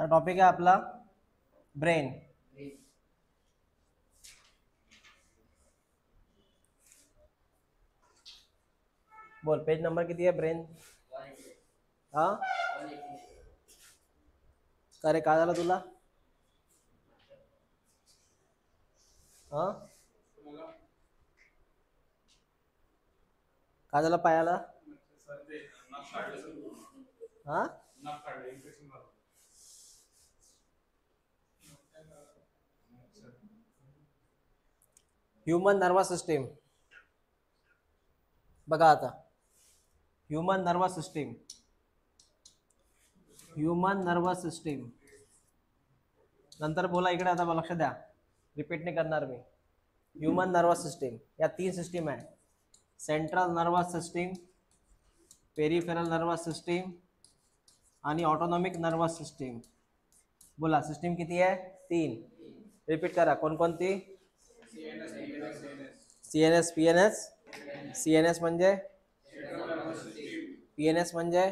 हा टॉपिक आहे आपला ब्रेन. बोल पेज नंबर किती आहे ब्रेन? हा का रे काय झालं तुला? हा काय झालं पायाला? हा ह्यूमन नर्वस सिस्टीम बघा आता. Human nervous system, human nervous system नंतर बोला. इकडे आता लक्ष द्या, रिपीट नाही करणार मी. ह्यूमन नर्वस सिस्टीम या 3 सिस्टीम आहे. Central nervous system, peripheral nervous system आणि ऑटोनॉमिक नर्वस सिस्टीम. बोला सिस्टीम किती आहे? 3. रिपीट करा. कोणकोणती? CNS, PNS. सीएनएस म्हणजे पीएनएस म्हणजे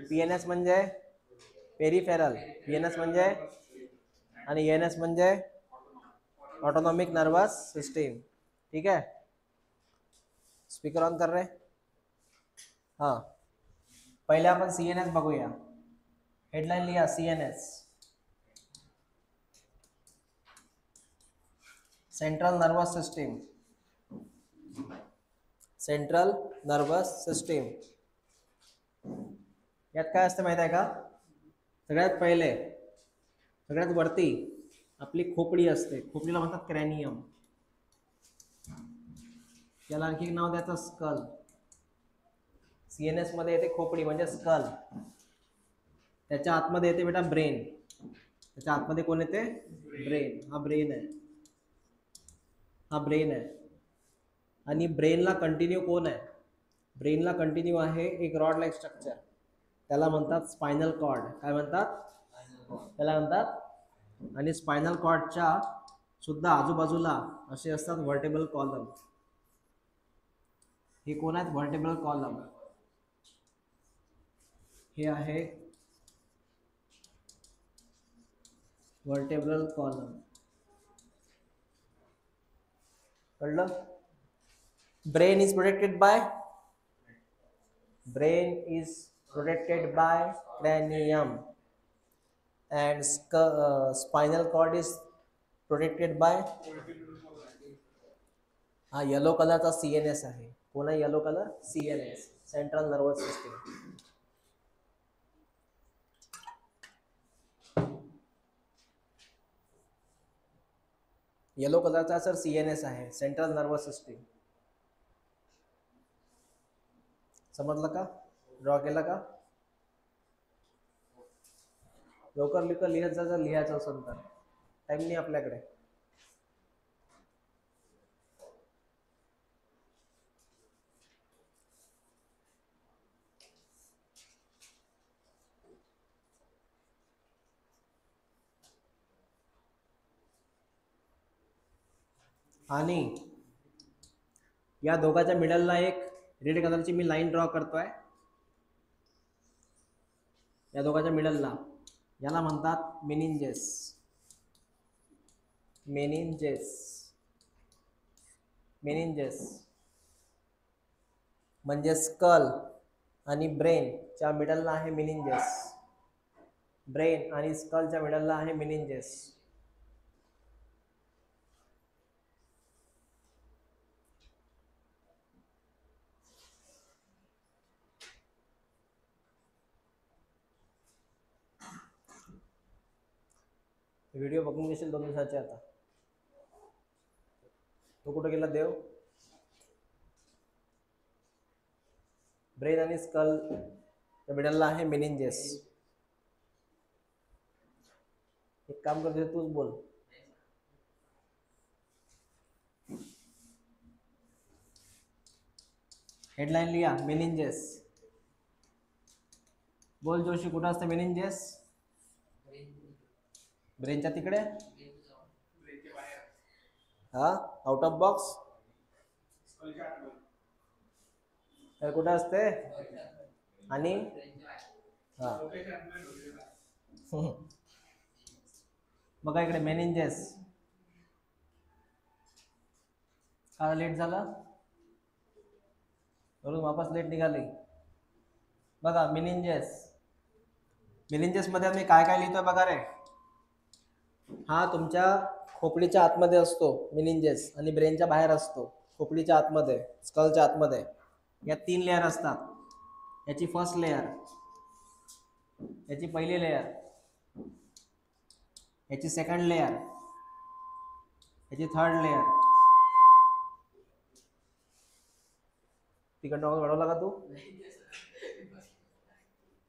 पीएनएस म्हणजे पेरिफेरल, पीएनएस म्हणजे आणि एनएस म्हणजे ऑटोनॉमिक नर्वस सिस्टीम. ठीक है, स्पीकर ऑन कर रहे. हाँ पहले आपण सीएनएस बघूया. हेडलाइन लिहा CNS, central nervous system. Central nervous system यात काय असतं माहिती आहे का? सगळ्यात पहिले सगळ्यात वरती आपली खोपडी असते. खोपडीला म्हणतात क्रॅनियम. याला आणखी एक नाव द्यायचं स्कल. सीएनएस मध्ये येते खोपडी म्हणजे स्कल. त्याच्या आतमध्ये येते बेटा ब्रेन. त्याच्या आतमध्ये कोण येते? ब्रेन. हा ब्रेन आहे, हा ब्रेन आहे. आणि ब्रेनला कंटिन्यू कोण आहे? ब्रेनला कंटिन्यू आहे एक रॉड लाईक स्ट्रक्चर. त्याला म्हणतात स्पायनल कॉर्ड. काय म्हणतात? त्याला म्हणतात. आणि स्पायनल कॉर्डच्या सुद्धा आजूबाजूला असे असतात व्हर्टेब्रल कॉलम. हे कोण आहेत? Vertebral column. हे आहे व्हर्टेब्रल कॉलम. कळलं? Brain is protected by cranium and spinal cord is protected by हा येलो कलरचा सीएनएस आहे. कोण आहे yellow colour? CNS, central nervous system. Yellow कलरचा सर सीएनएस आहे, सेंट्रल नर्वस सिस्टीम. समजलं का? ड्रॉ केला का? लवकर लवकर लिहत जा जर लिहायचं असेल तर. टाइम नाही आपल्याकडे. आणि या दोघांच्या मिडलला एक रेड कलरची मी लाईन ड्रॉ करतोय. या दोघांच्या मिडलला याला म्हणतात मेनिंजेस. मेनिंजेस, मेनिंजेस म्हणजे स्कल आणि ब्रेनच्या मिडलला आहे मेनिंजेस. ब्रेन आणि स्कलच्या मिडलला आहे मेनिंजेस. व्हिडिओ बघून घेशील 2 दिवसाचे. आता तो कुठे गेला देव? ब्रेन आणि स्कल मिडलला आहे मेनिंजेस. एक काम करते, तूच बोल. हेडलाईन लिहा मेनिंजेस. बोल जोशी, कुठं असते मेनिंजेस? ब्रेनच्या तिकडे. हा आउट ऑफ बॉक्स. तर कुठं असते? आणि हा बघा इकडे मेनिंजेस. का लेट झाला? वरून वापस लेट निघाली. बघा मेनिंजेस. मेनिंजेस मध्ये मी काय काय लिहितोय बघा रे. हा तुमच्या खोपडीच्या आतमध्ये असतो मेनिंजेस आणि ब्रेनच्या बाहेर असतो. खोपडीच्या आतमध्ये, स्कलच्या आतमध्ये या 3 लेअर असतात. याची फर्स्ट लेअर, याची पहिली लेअर, याची सेकंड लेअर, याची थर्ड लेअर. तिकडनं वाढवला का तू?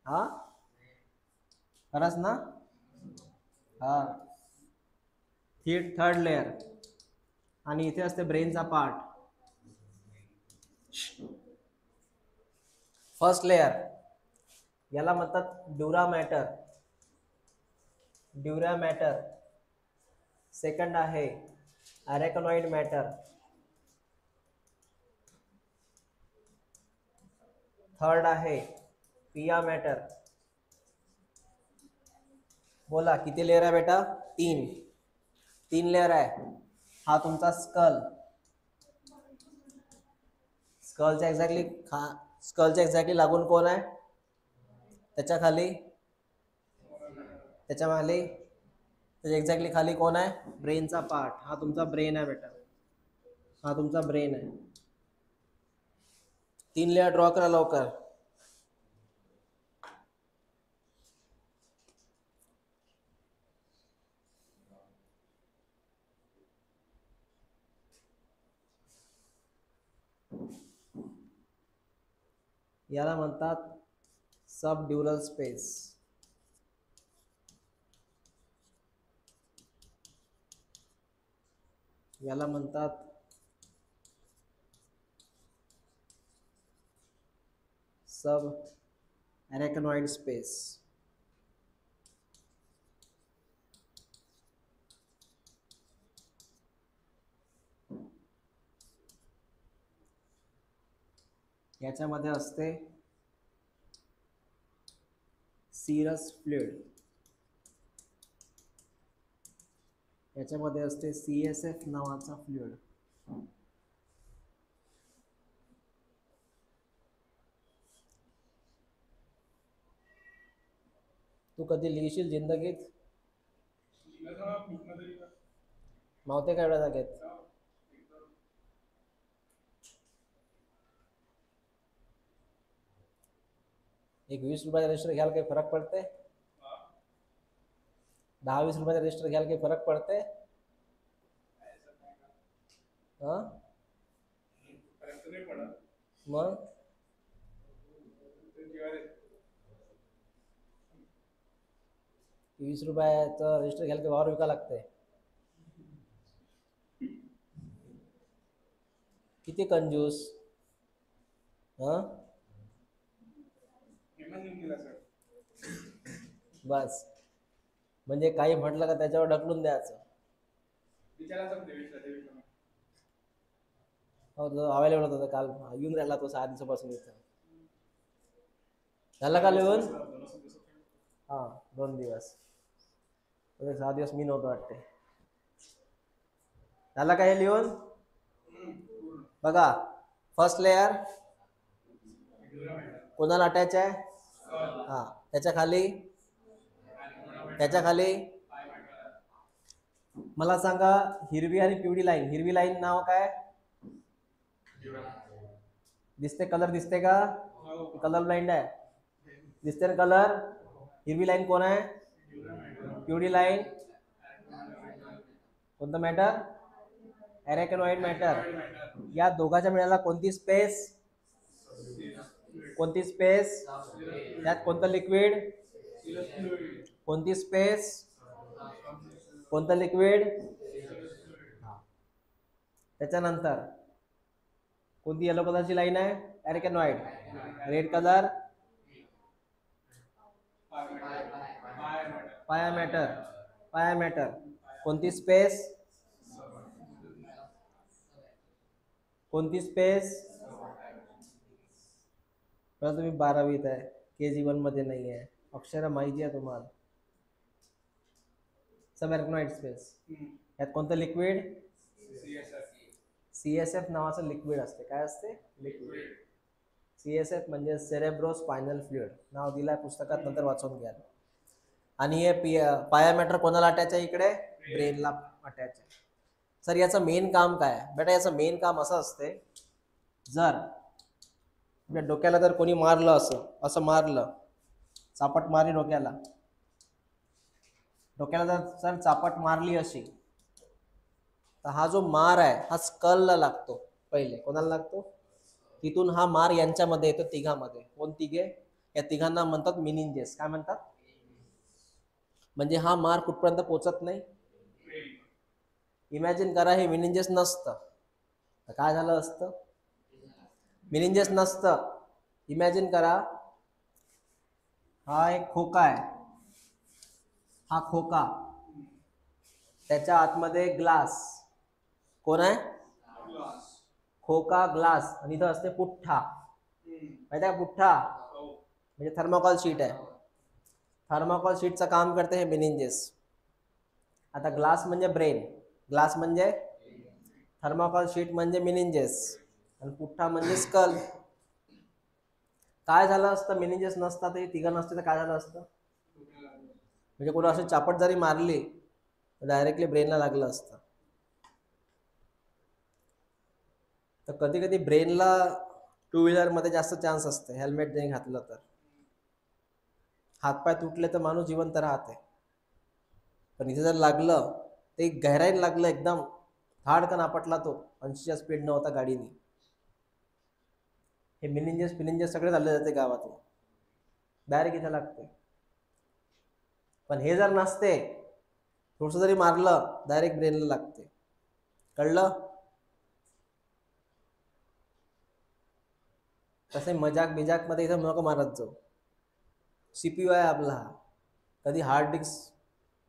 हा खरंच ना? हा थर्ड लेअर. आणि इथे असते ब्रेनचा पार्ट. फर्स्ट लेअर याला म्हणतात ड्युरा मॅटर. ड्युरा मॅटर. सेकंड आहे अरेकनॉइड मॅटर. थर्ड आहे पिया मॅटर. बोला किती लेअर आहे बेटा? 3 लेअर आहे. हा तुमचा स्कल. स्कलच्या एक्झॅक्टली लागून कोण आहे? त्याच्या खाली, त्याच्या खाली, त्याच्या एक्झॅक्टली खाली कोण आहे? ब्रेनचा पार्ट. हा तुमचा ब्रेन आहे बेटा. हा तुमचा ब्रेन आहे. 3 लेअर ड्रॉ करा लवकर. याला म्हणतात सब ड्युरल स्पेस. याला म्हणतात सब अरेकनॉइड स्पेस. याच्यामध्ये असते सिरस फ्लुइड. याच्यामध्ये असते CSF नावाचा फ्लुइड. तू कधी लिहिशील जिंदगीत? मावते काय एवढ्या जागेत? एक 20 रुपयाचा रजिस्टर घ्यायला काही फरक पडते? 10-20 रुपयाचा रजिस्टर घ्यायला काही फरक पडते? हा मग 20 रुपयाचं रजिस्टर घ्यायला काही वावर विका लागते? किती कंजूस. हा बस म्हणजे काही म्हटलं का त्याच्यावर ढकलून द्यायचं. हो तो अवेलेबल होता काल, येऊन राहिला तो 6 दिवसापासून इथं. झाला का लिहून? हा 2 दिवस. 6 दिवस मी नव्हतो वाटते. झाला का हे लिहून? बघा फर्स्ट लेअर कोणाला अटॅच आहे? हा त्याच्या खाली, त्याच्या खाली मला सांगा हिरवी आणि पिवळी लाईन. हिरवी लाईन नाव काय? दिसते? कलर दिसते का? कलर ब्लाइंड आहे? दिसते ना कलर? हिरवी लाईन कोण आहे? पिवळी लाईन कोणतं मॅटर? अरेकनॉइड मॅटर. या दोघांच्या मिळाला कोणती स्पेस? कोणती स्पेस? त्यात कोणतं लिक्विड? कोणती स्पेस? कोणतं लिक्विड? त्याच्यानंतर कोणती येलो कलरची लाईन आहे? अरेकनॉइड. रेड कलर पाया मॅटर. पाया मॅटर. कोणती स्पेस? कोणती स्पेस? तुम्ही 12वीत आहे, KG 1 मध्ये नाही आहे. अक्षर माहिती आहे तुम्हाला. सब अरेकनॉइड स्पेस. यात कोणतं लिक्विड? CSF नावाचं लिक्विड असते. काय असते? लिक्विड. CSF म्हणजे सेरेब्रो स्पायनल फ्लुइड. नाव दिलंय पुस्तकात, नंतर वाचून घ्या. आणि हे पायामेटर कोणाला अटॅच आहे? इकडे ब्रेनला अटॅच आहे. सर याचं मेन काम काय आहे? बेटा याचं मेन काम असं असते, जर डोक्याला जर कोणी मारलं, असं मारलं, चापट मारली डोक्याला जर सर चापट मारली अशी, तर हा जो मार आहे हा स्कलला लागतो. पहिले कोणाला लागतो? तिथून हा मार यांच्यामध्ये येतो, तिघांमध्ये. कोण तिघे? या तिघांना म्हणतात मिनिंजेस. काय म्हणतात? म्हणजे हा मार कुठपर्यंत पोहोचत नाही. इमॅजिन करा हे मिनिंजेस नसतं तर काय झालं असतं? मिनिंजेस नसतं. इमॅजिन करा हा एक खोका आहे, हा खोका, त्याच्या आतमध्ये ग्लास. कोण आहे? खोका, ग्लास, आणि इथं असते पुठ्ठा. माहिती आहे पुठ्ठा? म्हणजे थर्मोकॉल शीट आहे. थर्मोकॉल शीटचं काम करते हे मिनिंजेस. आता ग्लास म्हणजे ब्रेन, ग्लास म्हणजे थर्मोकॉल शीट म्हणजे मिनिंजेस, आणि पुठ्ठा म्हणजे स्कल. काय झालं असतं मिनिंजेस नसतात, हे तिघं नसते तर काय झालं असतं? म्हणजे कोणी अशी चापट जरी मारली तर डायरेक्टली ब्रेनला लागलं असतं. तर कधी कधी ब्रेनला टू व्हीलरमध्ये जास्त चान्स असते हेल्मेट नाही घातलं तर. हातपाय तुटले तर माणूस जिवंत राहते, पण इथे जर लागलं ते गहराईला लागलं, एकदम धाडकन आपटला तो, 80च्या स्पीड नव्हता गाडीने. हे मिनिंजेस सगळे चालले जाते गावातून, डायरेक्ट इथे लागते. पण हे जर नसते, थोडस जरी मारलं डायरेक्ट ब्रेनला लागते. कळलं? तसे मजाक बिजाक मध्ये इथं नको मारत जाऊ. CPU आहे आपला हा, कधी हार्ड डिस्क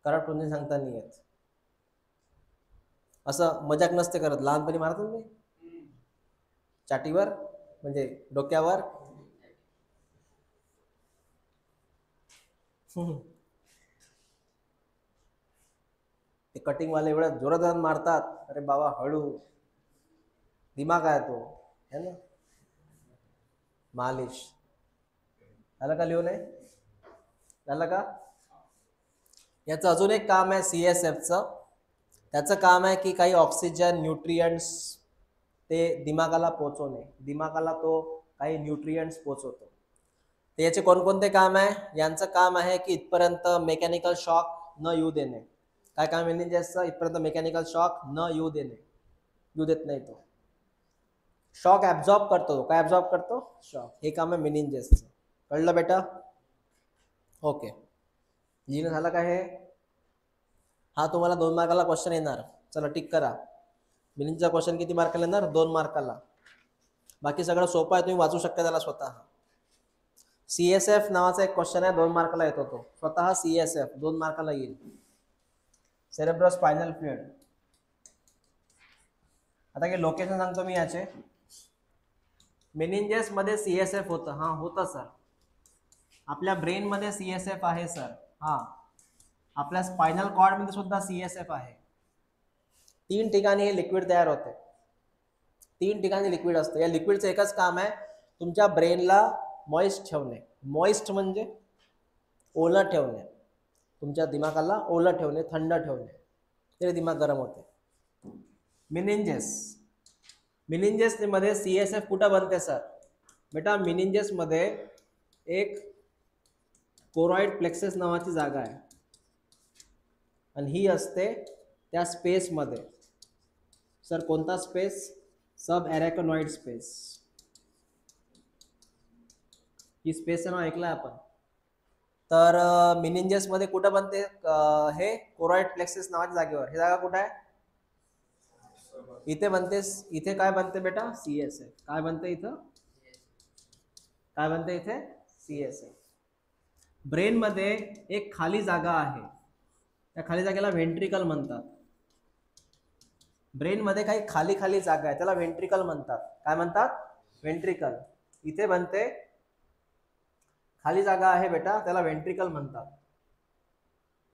करप्ट म्हणजे सांगता नाही येत. असं मजाक नसते करत. लहानपणी मारत नाही चाटीवर, म्हणजे डोक्यावर. ते कटिंग वाले एवढ्या जोरात मारतात, अरे बाबा हळू, दिमाग आहे तो, है ना. मालिश झालं का? लिहून आहे झालं का? याचं अजून एक काम आहे CSFचं. त्याचं काम आहे की काही ऑक्सिजन, न्यूट्रियंट्स ते दिमागाला पोचवणे. दिमागाला तो काही न्यूट्रियंट्स पोचवतो. तर याचे कोणकोणते काम आहे? यांचं काम आहे की इथपर्यंत मेकॅनिकल शॉक न येऊ देणे. काय काम मिनिंजेसचं? इथपर्यंत मेकॅनिकल शॉक न येऊ देणे. येऊ देत नाही तो. शॉक ॲब्झॉर्ब करतो. काय ॲब्झॉर्ब करतो? शॉक. हे काम आहे मिनिंजेसचं. कळलं बेटा? ओके, लिहिणं झालं का हे? हा तुम्हाला 2 मार्काला क्वेश्चन येणार. चला टिक करा. मिनिंगचा क्वेश्चन किती मार्काला येणार? 2 मार्काला. बाकी सगळं सोपं आहे, तुम्ही वाचू शकता त्याला स्वतः. CSF नावाचा एक क्वेश्चन आहे, 2 मार्काला येतो तो. स्वतः CSF 2 मार्काला येईल. Cerebro spinal fluid. आता काही लोकेशन सांगतो मी याचे. मेनिंजेस मध्ये CSF होतं. हा होतं सर. आपल्या ब्रेन मध्ये CSF आहे सर. हा, आपल्या स्पायनल कॉर्ड मध्ये सुद्धा CSF आहे. 3 ठिकाणी हे लिक्विड तयार होते. 3 ठिकाणी लिक्विड असतं. या लिक्विडचं एकच काम आहे, तुमच्या ब्रेनला मॉइस्ट ठेवणे. मॉइस्ट म्हणजे ओलं ठेवणे. तुमच्या दिमागाला ओलं ठेवणे, थंड ठेवणे. तरी दिमाग गरम होते. मिनिंजेस मध्ये CSF कुठं बनते सर? बेटा मिनिंजेस मध्ये एक कोरॉइड प्लेक्सस नावाची जागा आहे, आणि ही असते त्या स्पेस मध्ये. सर कोणता स्पेस? सब अरेकनॉइड स्पेस. ही स्पेसचं नाव ऐकलंय आपण. तर मिनिंजेस मध्ये कुठं बनते हे? कोरॉइड प्लेक्सस नावाच्या जागेवर. ही जागा कुठं आहे? इथे बनतेस. इथे काय बनते बेटा? CSF. काय बनते इथं? काय बनते इथे? CSF. ब्रेन मध्ये एक खाली जागा आहे, त्या खाली जागेला व्हेंट्रिकल म्हणतात. ब्रेन मध्ये काही खाली खाली जागा आहे, त्याला व्हेंट्रिकल म्हणतात. काय म्हणतात? व्हेंट्रिकल. इथे बनते, खाली जागा आहे बेटा, त्याला व्हेंट्रिकल म्हणतात.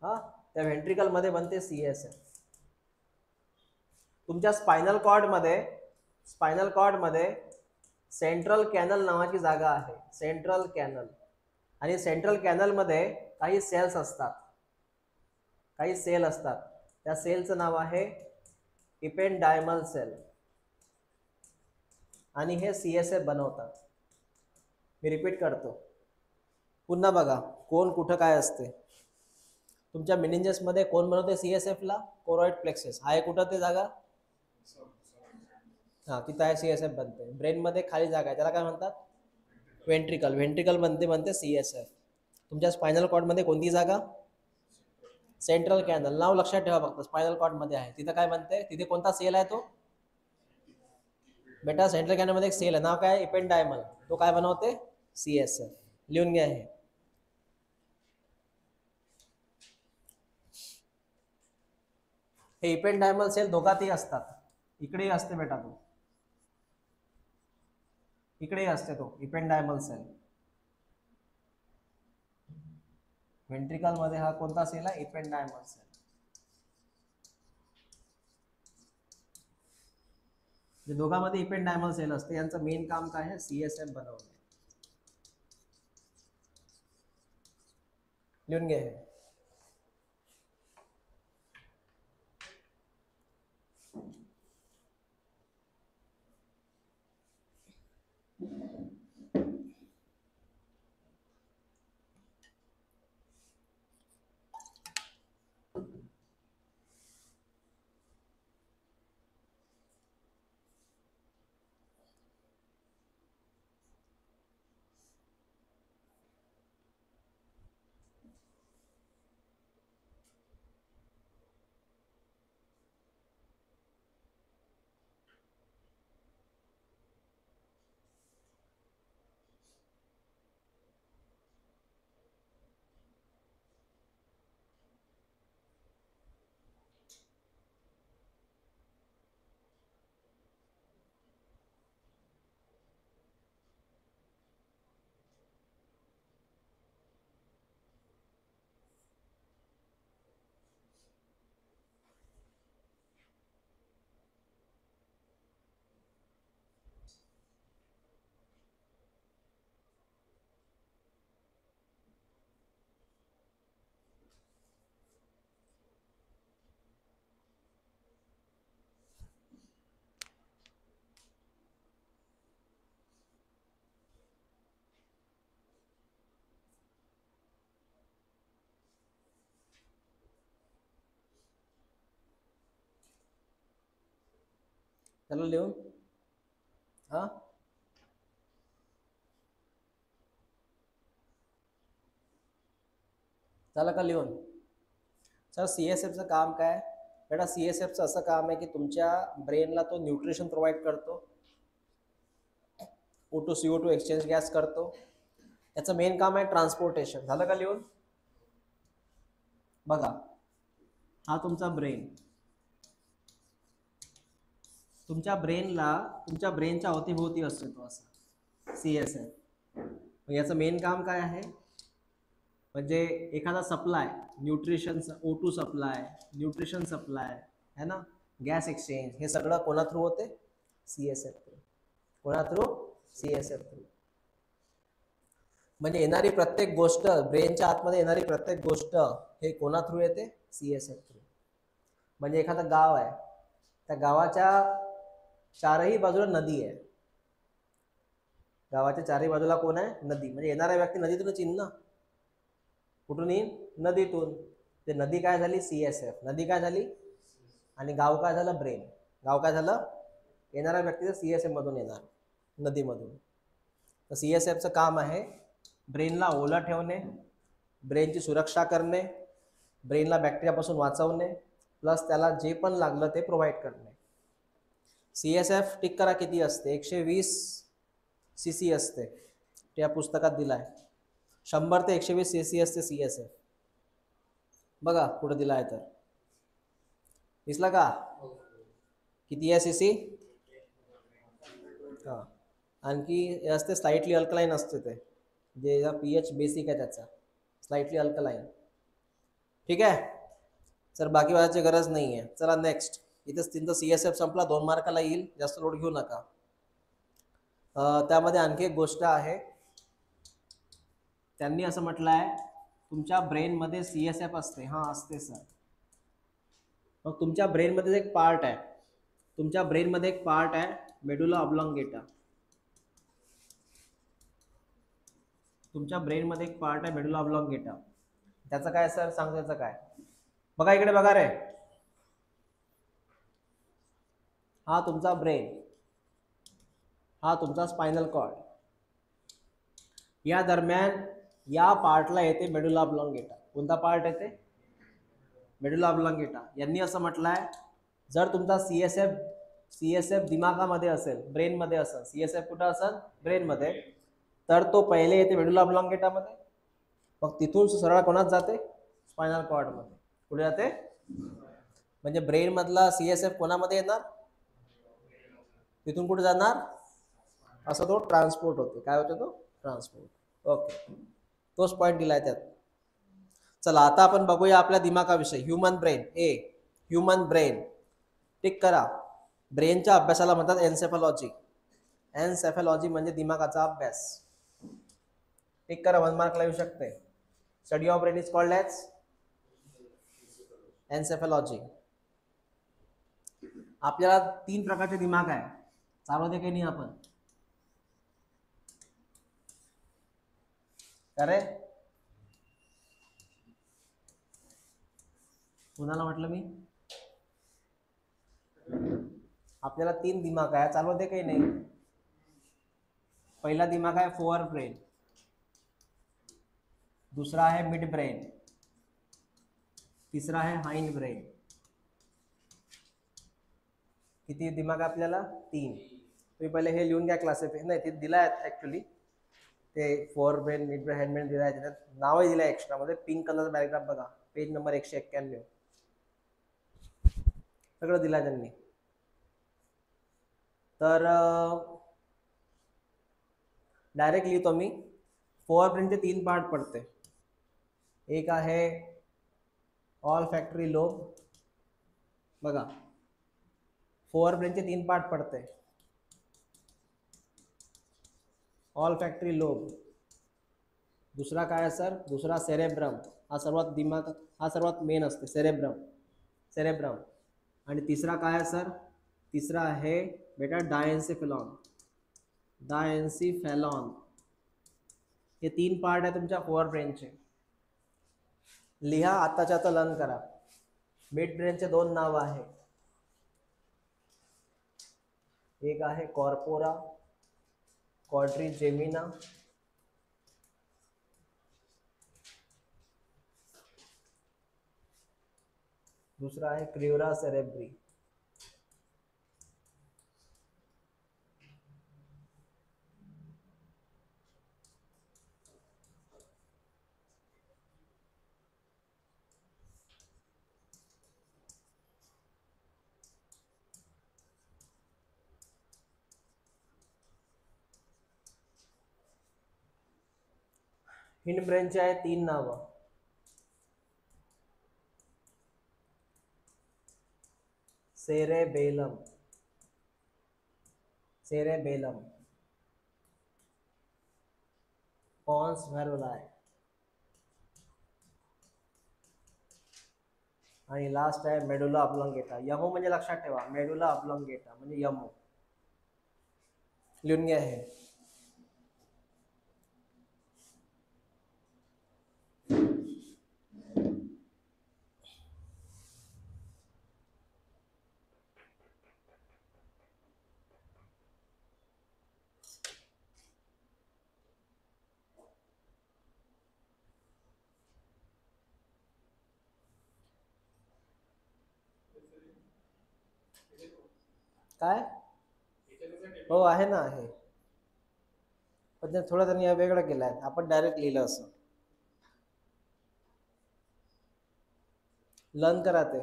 हा, त्या व्हेंट्रिकल मध्ये बनते CSF. तुमच्या स्पायनल कॉर्ड मध्ये सेंट्रल कॅनल नावाची जागा आहे, सेंट्रल कॅनल. आणि सेंट्रल कॅनल मध्ये काही सेल्स असतात, काही सेल असतात. त्या सेलचं नाव आहे इपेंडायमल सेल आणि हे CSF बनवतात. मी रिपीट करतो, पुन्हा बघा कोण कुठं काय असते. तुमच्या मेनिंजस मध्ये कोण बनवते CSF ला? कोरॉइड प्लेक्सस आहे. कुठं ते जागा? हा, तिथं आहे CSF बनते. ब्रेन मध्ये खाली जागा आहे, त्याला काय म्हणतात? व्हेंट्रिकल. व्हेंट्रिकल बनते CSF. तुमच्या स्पायनल कॉर्ड मध्ये कोणती जागा? Central canal. नाव लक्षात ठेवा फक्त, स्पायनल कॉर्ड मध्ये आहे. तिथं काय बनते? तिथे कोणता सेल आहे तो? बेटा सेंट्रल कॅनल मध्ये एक सेल आहे, नाव काय? इपेंडायमल. तो काय बनवते? CSF. लिहून घ्या हे. हे इपेंडायमल सेल दोघातही असतात. इकडेही असते बेटा, तो इकडेही असते तो इपेंडायमल सेल. व्हेंट्रिकल मध्ये हा कोणता सेल आहे? इपेंडायमल सेल. जे दोघांमध्ये इपेंडायमल सेल असते, यांचं मेन काम काय आहे? CSF बनवणे. लिहून घे. चला लिहून. हा, झालं का लिहून? सर CSFचं काम काय? बेटा CSFचं असं काम आहे की तुमच्या ब्रेनला तो न्यूट्रिशन प्रोव्हाइड करतो, O2 CO2 एक्सचेंज गॅस करतो. याचं मेन काम आहे ट्रान्सपोर्टेशन. झालं का लिहून? बघा, हा तुमचा ब्रेन. तुमच्या ब्रेनच्या अवतीभोवती असतो तो असा CSF. याचं मेन काम काय आहे? म्हणजे एखादा supply, nutrition, O2 supply, nutrition supply है ना, गॅस एक्सचेंज, हे सगळं कोणा थ्रू होते? CSF through. कोणा थ्रू? CSF through. म्हणजे येणारी प्रत्येक गोष्ट, ब्रेनच्या आतमध्ये येणारी प्रत्येक गोष्ट हे कोणा थ्रू येते? CSF through. म्हणजे एखादं गाव आहे, त्या गावाच्या चारही बाजूला नदी आहे. गावाच्या चारही बाजूला कोण आहे? नदी. म्हणजे येणारा व्यक्ती नदीतूनच येईल ना. कुठून येईल? नदीतून. ते नदी काय झाली? CSF. नदी काय झाली? आणि गाव काय झालं? ब्रेन. गाव काय झालं? येणारा व्यक्ती CSF मधून येणार, नदीमधून. तर CSFचं काम आहे ब्रेनला ओलं ठेवणे, ब्रेनची सुरक्षा करणे, ब्रेनला बॅक्टेरियापासून वाचवणे, प्लस त्याला जे पण लागलं ते प्रोव्हाइड करणे. CSF टिक करा किती असते? 120 cc असते. त्या पुस्तकात दिलाय. 100 ते 120 cc असते CSF. बघा कुठं दिला आहे तर. दिसला का? किती आहे CC? हा. आणखी असते स्लाइटली अल्कलाइन असते, ते जे pH बेसिक आहे त्याचा, स्लाइटली अल्कलाइन. ठीक आहे. सर बाकी वाचायची गरज नाही आहे. चला नेक्स्ट. इथेच तुमचा CSF संपला, 2 मार्काला येईल, जास्त लोड घेऊ नका. त्यामध्ये आणखी एक गोष्ट आहे, त्यांनी असं म्हटलं आहे तुमच्या ब्रेनमध्ये CSF असते. हां असते सर. मग तुमच्या ब्रेनमध्ये एक पार्ट आहे, तुमच्या ब्रेनमध्ये एक पार्ट आहे मेडुला ऑब्लॉंगेटा. तुमच्या ब्रेनमध्ये एक पार्ट आहे मेडुला ऑब्लॉंगेटा. त्याचं काय सर सांगतो, त्याचं काय? बघा इकडे बघा रे, हा तुमचा ब्रेन, हा तुमचा स्पायनल कॉर्ड. या दरम्यान या पार्टला येते मेडुला ऑब्लॉंगेटा. कोणता पार्ट येते? मेडुला ऑब्लॉंगेटा. यांनी असं म्हटलंय जर तुमचा CSF दिमागामध्ये असेल, ब्रेनमध्ये असेल, CSF कुठं असेल? ब्रेनमध्ये, तर तो पहिले येते मेडुला ऑब्लॉंगेटामध्ये, मग तिथून सरळ कोणात जाते? स्पायनल कॉर्डमध्ये. कुठे जाते? म्हणजे ब्रेन मधला CSF कोणामध्ये येणार? तिथून कुठे जाणार? असं तो ट्रान्सपोर्ट होतो. काय होतो तो? ट्रान्सपोर्ट. ओके, तोच पॉईंट दिलाय त्यात. चला आता आपण बघूया आपल्या दिमागाविषयी. Human brain. Human brain tick करा. ब्रेनच्या अभ्यासाला म्हणतात एन्सेफॅलॉजी. एन्सेफॅलॉजी म्हणजे दिमागाचा अभ्यास. टिक करा, 1 मार्क येऊ शकते. Study of brain is called as encephalology. आपल्याला 3 प्रकारचे दिमाग आहे. चालू दे काही नाही आपण. अरे कुणाला म्हटलं मी? आपल्याला 3 दिमाग आहे. चालू दे काही नाही. पहिला दिमाग आहे फोअर ब्रेन, दूसरा आहे मिड ब्रेन, तिसरा आहे हाइंड ब्रेन. किती दिमाग आपल्याला? 3. तुम्ही पहिले हे लिहून घ्या क्लासिफिकेशन. नाही ते दिलं आहे ॲक्च्युली, ते fore brain, mid brain, hind brain दिलं आहे. त्याच्यात नावही दिलं आहे एक्स्ट्रामध्ये. पिंक कलर पॅरेग्राफ बघा, पेज नंबर 191. सगळं दिलं आहे त्यांनी. तर डायरेक्ट लिहितो मी. फोअर ब्रेनचे 3 पार्ट पडते. एक आहे ऑल फॅक्टरी लोब. बघा, फोअर ब्रेनचे 3 पार्ट पडते. All factory lobe. दुसरा काय सर? दुसरा सेरेब्रम. हा सर्वात दिमाग, हा सर्वात मेन असते, सेरेब्रम. आणि तिसरा काय सर? तिसरा आहे बेटा डायन्सिफेलॉन. हे 3 पार्ट आहे तुमच्या फोअर ब्रेनचे. लिहा, आताच्या आता लर्न करा. मिड ब्रेनचे 2 नाव आहे. एक आहे कॉर्पोरा क्वाड्रिजेमिना, दूसरा आहे क्रियोरा सेरेब्री. हिंड ब्रेनचे आहे 3 नाव. सेरेबेलम, पॉन्स व्हॅरोलाय, आणि लास्ट आहे मेडुला ऑब्लॉंगेटा. यमो म्हणजे लक्षात ठेवा, मेडुला ऑब्लॉंगेटा म्हणजे यमो. लिहून घ्या हे. काय? हो आहे ना, आहे. पण ते थोडं त्यांनी वेगळं केलं आहे. आपण डायरेक्ट लिहिलं असं. लर्न करा ते.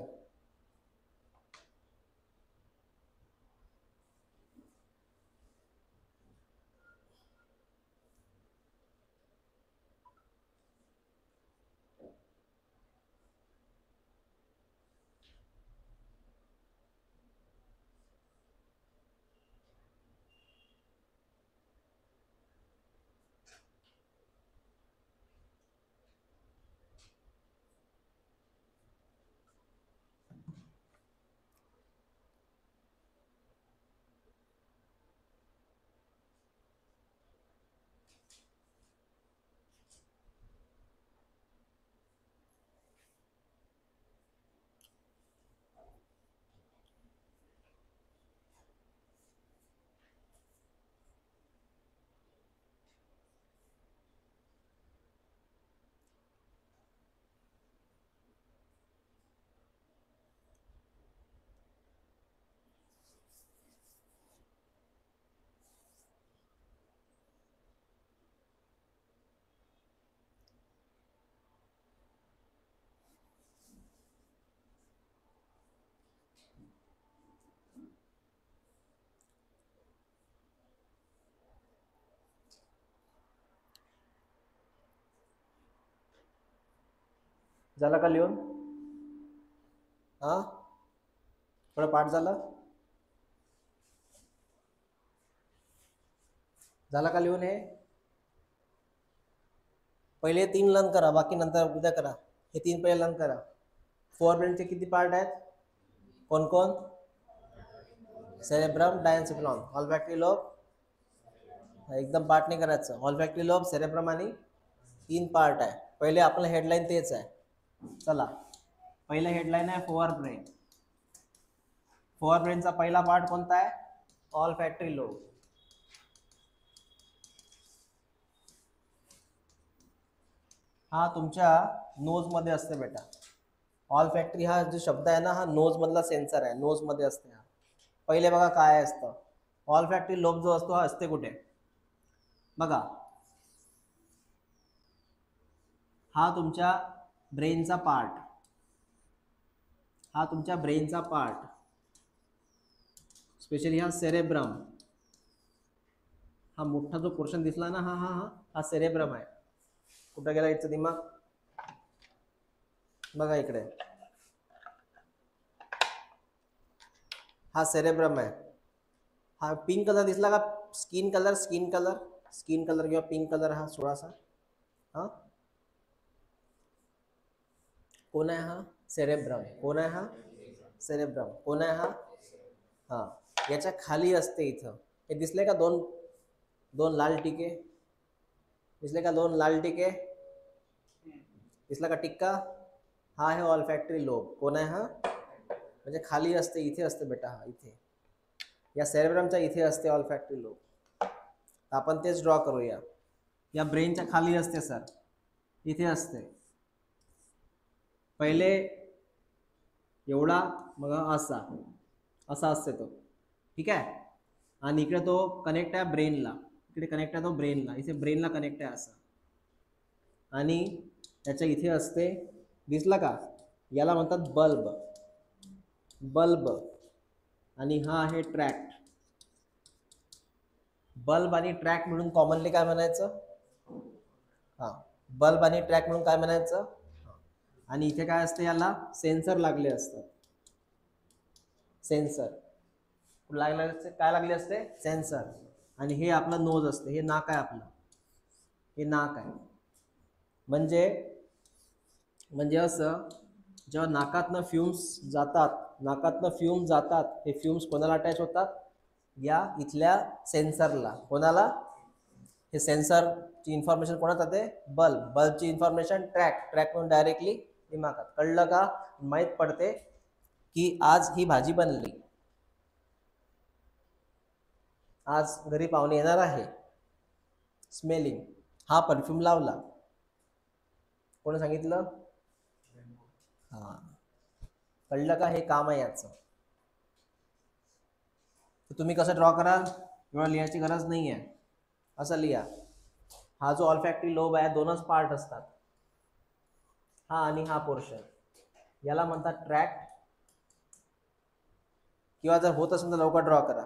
झालं का लिहून? हा, थोडं पाठ झालं? झालं का लिहून? हे पहिले 3 लर्न करा, बाकी नंतर उद्या करा. हे 3 पहिले लर्न करा. फोर ब्रेनचे किती पार्ट आहेत? कोण कोण? Cerebrum, diencephalon, olfactory lobe. एकदम पार्ट नाही करायचं. ऑल्फॅक्टरी लोब, सेरेब्रम आणि 3 पार्ट आहे. पहिले आपलं हेडलाईन तेच आहे. चला, पहिलं हेडलाईन आहे फोर ब्रेन. फोर ब्रेनचा पहिला पार्ट कोणता आहे? ऑल्फॅक्टरी लोब. हा तुमच्या नोज मध्ये असते बेटा. ऑल्फॅक्टरी हा जो शब्द आहे ना, हा नोज मधला सेन्सर आहे. नोज मध्ये असते. हा पहिले बघा काय असतं. ऑल्फॅक्टरी लोब जो असतो हा असते कुठे बघा. हा तुमच्या ब्रेनचा पार्ट. हा तुमच्या ब्रेनचा पार्ट, स्पेशली हा सेरेब्रम. हा मोठा जो पोर्शन दिसला ना, हा हा हा हा सेरेब्रम आहे. कुठं गेला इथं दिमाग? बघा इकडे, हा सेरेब्रम आहे. हा पिंक कलर दिसला का? Skin colour, skin colour, skin colour किंवा पिंक कलर, हा थोडासा. हा कोण आहे? हा सेरेब्रम. कोण आहे? हा सेरेब्रम. कोण आहे? हा हा याच्या खाली असते इथं. हे दिसले का? दोन दोन लाल टिके दिसले का? दोन लाल टिके दिसला का टिक्का? हा आहे ऑल्फॅक्टरी लोब. कोण आहे? हा म्हणजे खाली असते, इथे असते बेटा. हा इथे या सेरेब्रमच्या इथे असते ऑल्फॅक्टरी लोब. आपण तेच ड्रॉ करूया. या ब्रेनच्या खाली असते सर, इथे असते. पहिले एवढा, मग असा असा असते तो. ठीक आहे. आणि इकडे तो कनेक्ट आहे ब्रेनला. इकडे कनेक्ट आहे तो ब्रेनला. इथे ब्रेनला कनेक्ट आहे असा. आणि त्याच्या इथे असते, दिसला का? याला म्हणतात बल्ब. बल्ब. आणि हा आहे ट्रॅक्ट. बल्ब आणि ट्रॅक म्हणून कॉमनली काय म्हणायचं? हा बल्ब आणि ट्रॅक म्हणून काय म्हणायचं? आणि इथे काय असते? याला सेन्सर लागले असतात. सेन्सर लागले असते. काय लागले असते? सेन्सर. आणि हे आपलं नोज असते. हे नाक आहे आपलं. हे नाक आहे. म्हणजे म्हणजे असं, जेव्हा नाकातनं फ्युम्स जातात, नाकातनं फ्युम्स जातात, हे फ्युम्स कोणाला अटॅच होतात? या इथल्या सेन्सरला. कोणाला? हे सेन्सरची इन्फॉर्मेशन कोणात जाते? बल्ब. बल्बची इन्फॉर्मेशन ट्रॅक. ट्रॅक म्हणून डायरेक्टली दिमागात. कळलं का? माहीत पडते की आज ही भाजी बनली, आज घरी पाहुणे येणार आहे. स्मेलिंग. हा परफ्यूम लावला. कोणी सांगितलं? हा कळलं का? हे काम आहे याचं. तुम्ही कसं ड्रॉ कराल? एवढं लिहायची गरज नाही आहे. असं लिहा. हा जो ऑल्फॅक्टरी लोब आहे, दोनच पार्ट असतात, हा आणि हा पोर्शन. याला म्हणतात ट्रॅक. किंवा जर होत असेल तर लवकर ड्रॉ करा.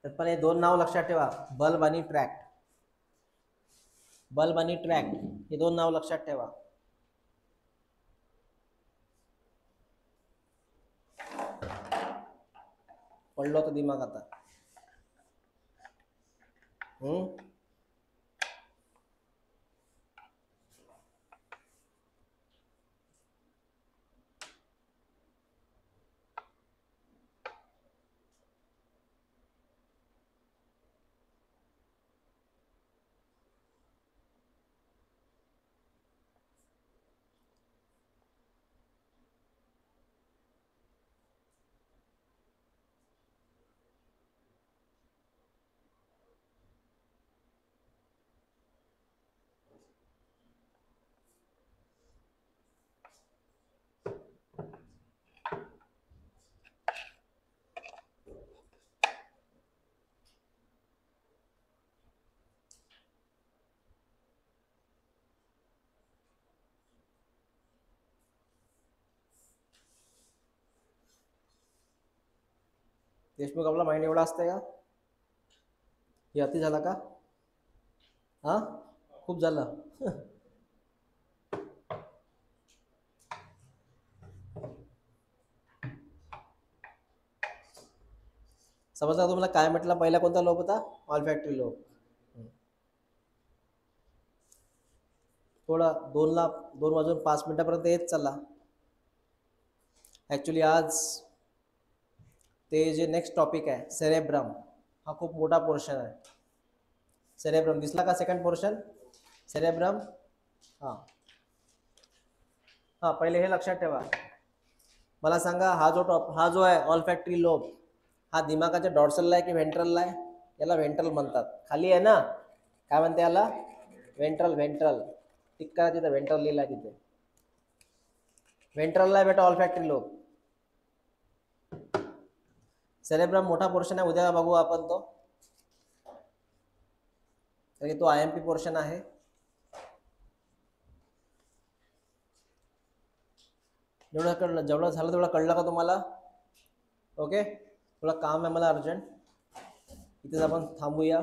तर पण हे दोन नाव लक्षात ठेवा, बल्ब आणि ट्रॅक. बल्ब आणि ट्रॅक हे दोन नाव लक्षात ठेवा. पडलो तर दिमाग आता. देशमुख आपला माइंड एवढा असते का? हे अति झाला का? हा खूप झालं. समजलं का तुम्हाला काय म्हटलं? पहिला कोणता लोब होता? ऑल्फॅक्टरी लोब. थोडा 2 वाजून 5 मिनिटापर्यंत येत चला. ॲक्च्युली आज ते जे नेक्स्ट टॉपिक आहे सेरेब्रम, हा खूप मोठा पोर्शन आहे. सेरेब्रम दिसला का? Second portion cerebrum. हां हां, पहिले हे लक्षात ठेवा. मला सांगा, हा जो आहे ऑल्फॅक्टरी लोब, हा दिमागाच्या डॉर्सलला आहे की व्हेंट्रलला आहे? याला व्हेंट्रल म्हणतात. खाली आहे ना, काय म्हणते याला? व्हेंट्रल. टिक करा तिथं, व्हेंट्रल लिहिला आहे तिथे. व्हेंट्रलला आहे बेटा ऑल्फॅक्टरी लोब. सेरेब्रम मोठा पोर्शन आहे, उद्या बघू आपण तो. तो IMP पोर्शन आहे. जेवढं झालं तेवढं कळलं का तुम्हाला? ओके, थोडं काम आहे मला अर्जंट, इथेच आपण थांबूया.